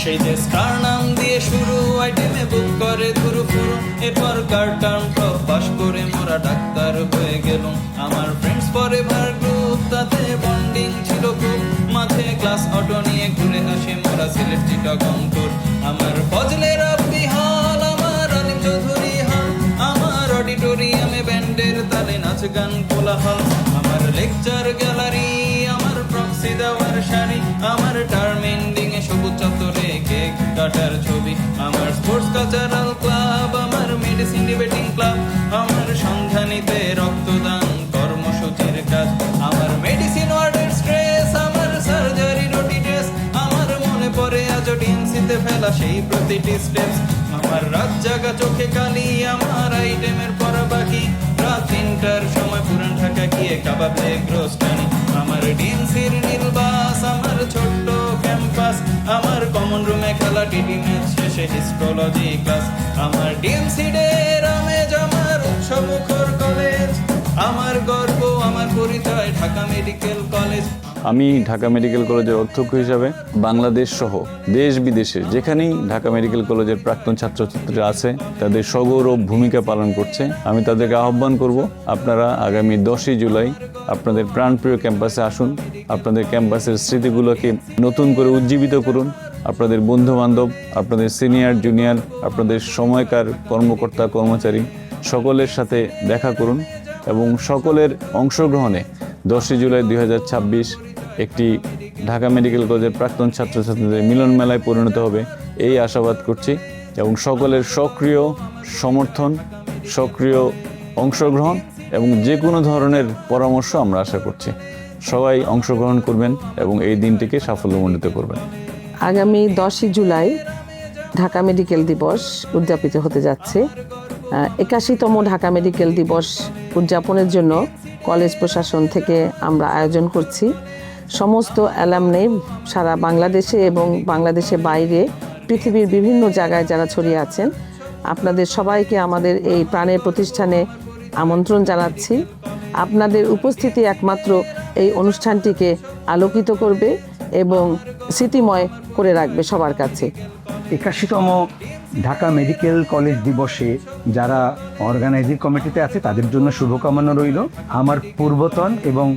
সেই যে স্টার নাম দিয়ে শুরু, আইটেমে বুক করে ধুরু ফুরু, এরপর কার্টার্ন টপ পাস করে মোরা ডাক্তার হয়ে গেলুম। আমার ফ্রেন্ডস ফরএভার গ্রুপ, তাতে বন্ডিং ছিল খুব, মাঝে ক্লাস অটো নিয়ে ঘুরে আসে মোরা সিলেট চিটাগং ট্যুর। আমার ফজলের আব্দি হল, আমার আলিম চৌধুরী হল, আমার অডিটোরিয়ামে ব্যান্ডের তালে নাচ গান কোলাহল। আমার লেকচার গ্যালারি, আমার প্রক্সি দেওয়ার শাড়ি, আমার টার্ম এন্ডিং এ সবুজ চত্বরে কেক কাটার ছবি। আমার স্পোর্টস কালচারাল ক্লাব, আমার মেডিসিন ডিবেটিং ক্লাব, আমার সন্ধানীতে রক্তদান কর্মসূচির কাজ। আমার মেডিসিন ওয়ার্ডের স্ট্রেস, আমার সার্জারি রুটি ড্রেস, আমার মনে পড়ে আজও ডিএমসিতে ফেলা সেই প্রতিটি স্টেপস। আমার রাত জাগা চোখে কালি, আমার আইটেমের পরা বাকি, রাত 3টার সময় পুরান ঢাকা গিয়ে কাবাব লেগ রোস্ট আনি। আমার ডিএমসির নীল বাস, আমার ছোট্ট ক্যাম্পাস, আমার কমন রুমে খেলা টিডি ম্যাচ শেষে হিস্টোলজি ক্লাস। আমার ডিএমসি ডের আমেজ, আমার উৎসব মুখর কলেজ, আমার গর্ব, আমার পরিচয় ঢাকা মেডিকেল কলেজ। আমি ঢাকা মেডিকেল কলেজের অধ্যক্ষ হিসাবে বাংলাদেশ সহ দেশ বিদেশে যেখানেই ঢাকা মেডিকেল কলেজের প্রাক্তন ছাত্রছাত্রীরা আছে তাদের সগৌরব ভূমিকা পালন করছে। আমি তাদেরকে আহ্বান করব, আপনারা আগামী 10ই জুলাই আপনাদের প্রাণপ্রিয় ক্যাম্পাসে আসুন, আপনাদের ক্যাম্পাসের স্মৃতিগুলোকে নতুন করে উজ্জীবিত করুন। আপনাদের বন্ধুবান্ধব, আপনাদের সিনিয়র জুনিয়র, আপনাদের সময়কার কর্মকর্তা কর্মচারী সকলের সাথে দেখা করুন এবং সকলের অংশগ্রহণে 10ই জুলাই 2026 একটি ঢাকা মেডিকেল কলেজের প্রাক্তন ছাত্রছাত্রীদের মিলন মেলায় পরিণত হবে এই আশাবাদ করছি এবং সকলের সক্রিয় সমর্থন, সক্রিয় অংশগ্রহণ এবং যে কোনো ধরনের পরামর্শ আমরা আশা করছি। সবাই অংশগ্রহণ করবেন এবং এই দিনটিকে সাফল্যমণ্ডিত করবেন। আগামী 10ই জুলাই ঢাকা মেডিকেল দিবস উদযাপিত হতে যাচ্ছে। 81তম ঢাকা মেডিকেল দিবস উদযাপনের জন্য কলেজ প্রশাসন থেকে আমরা আয়োজন করছি। সমস্ত অ্যালামনে সারা বাংলাদেশে এবং বাংলাদেশের বাইরে পৃথিবীর বিভিন্ন জায়গায় যারা ছড়িয়ে আছেন, আপনাদের সবাইকে আমাদের এই প্রাণের প্রতিষ্ঠানে আমন্ত্রণ জানাচ্ছি। আপনাদের উপস্থিতি একমাত্র এই অনুষ্ঠানটিকে আলোকিত করবে এবং স্মৃতিময় করে রাখবে সবার কাছে। 81তম ঢাকা মেডিকেল কলেজ দিবসে যারা অর্গানাইজিং কমিটিতে আছে তাদের জন্য শুভকামনা রইল। আমার পূর্বতন এবং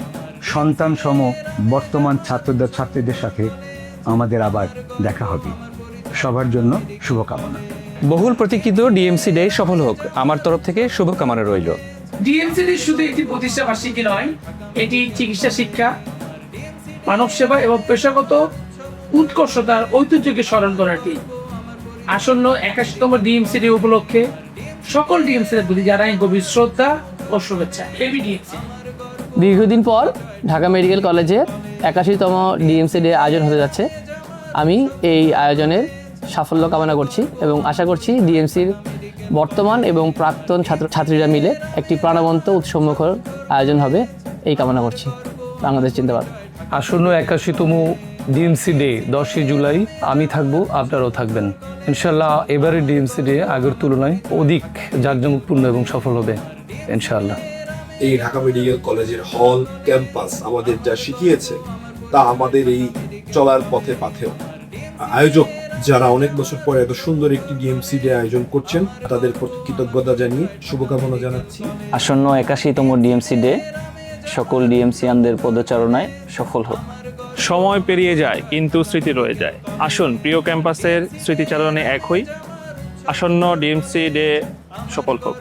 সন্তান সম বর্তমান ছাত্রীদের সাথে আমাদের আবার দেখা হবে। সবার জন্য শুভকামনা। বহুল প্রতীক্ষিত ডিএমসি ডে সফল হোক, আমার তরফ থেকে শুভকামনা রইল। ডিএমসি ডে শুধু একটি প্রতিষ্ঠা বার্ষিকী নয়, এটি চিকিৎসা শিক্ষা, মানব সেবা এবং পেশাগত উৎকর্ষতার ঐতিহ্যকে স্মরণ করাটি। আসন্ন 81তম ডিএমসি ডে উপলক্ষে সকল ডিএমসিদের প্রতি জানাই গভীর শ্রদ্ধা ও শুভেচ্ছা। Heavy DMC. দীর্ঘদিন পর ঢাকা মেডিকেল কলেজে 81তম ডিএমসি ডে আয়োজন হতে যাচ্ছে। আমি এই আয়োজনের সাফল্য কামনা করছি এবং আশা করছি ডিএমসির বর্তমান এবং প্রাক্তন ছাত্রছাত্রীরা মিলে একটি প্রাণবন্ত উৎসবমুখর আয়োজন হবে এই কামনা করছি। বাংলাদেশ জিন্দাবাদ। আসন্ন 81তম ডিএমসি ডে 10ই জুলাই আমি থাকবো, আপনারাও থাকবেন। ইনশাল্লাহ এবারের ডিএমসি ডে আগের তুলনায় অধিক জাঁকজমকপূর্ণ এবং সফল হবে ইনশাল্লাহ। এই ঢাকা মেডিকেল কলেজের হল ক্যাম্পাস আমাদের যা শিখিয়েছে তা আমাদের এই চলার পথে পাথেও। আয়োজক যারা অনেক বছর পরে এত সুন্দর একটি ডিএমসি ডে আয়োজন করছেন তাদের প্রতি কৃতজ্ঞতা জানিয়ে শুভকামনা জানাচ্ছি। আসন্ন 81তম ডিএমসি ডে সকল ডিএমসিয়ানদের পদচারণায় সফল হোক। সময় পেরিয়ে যায় কিন্তু স্মৃতি রয়ে যায়। আসুন প্রিয় ক্যাম্পাসের স্মৃতিচারণে এক হই। আসন্ন ডিএমসি ডে সফল হোক।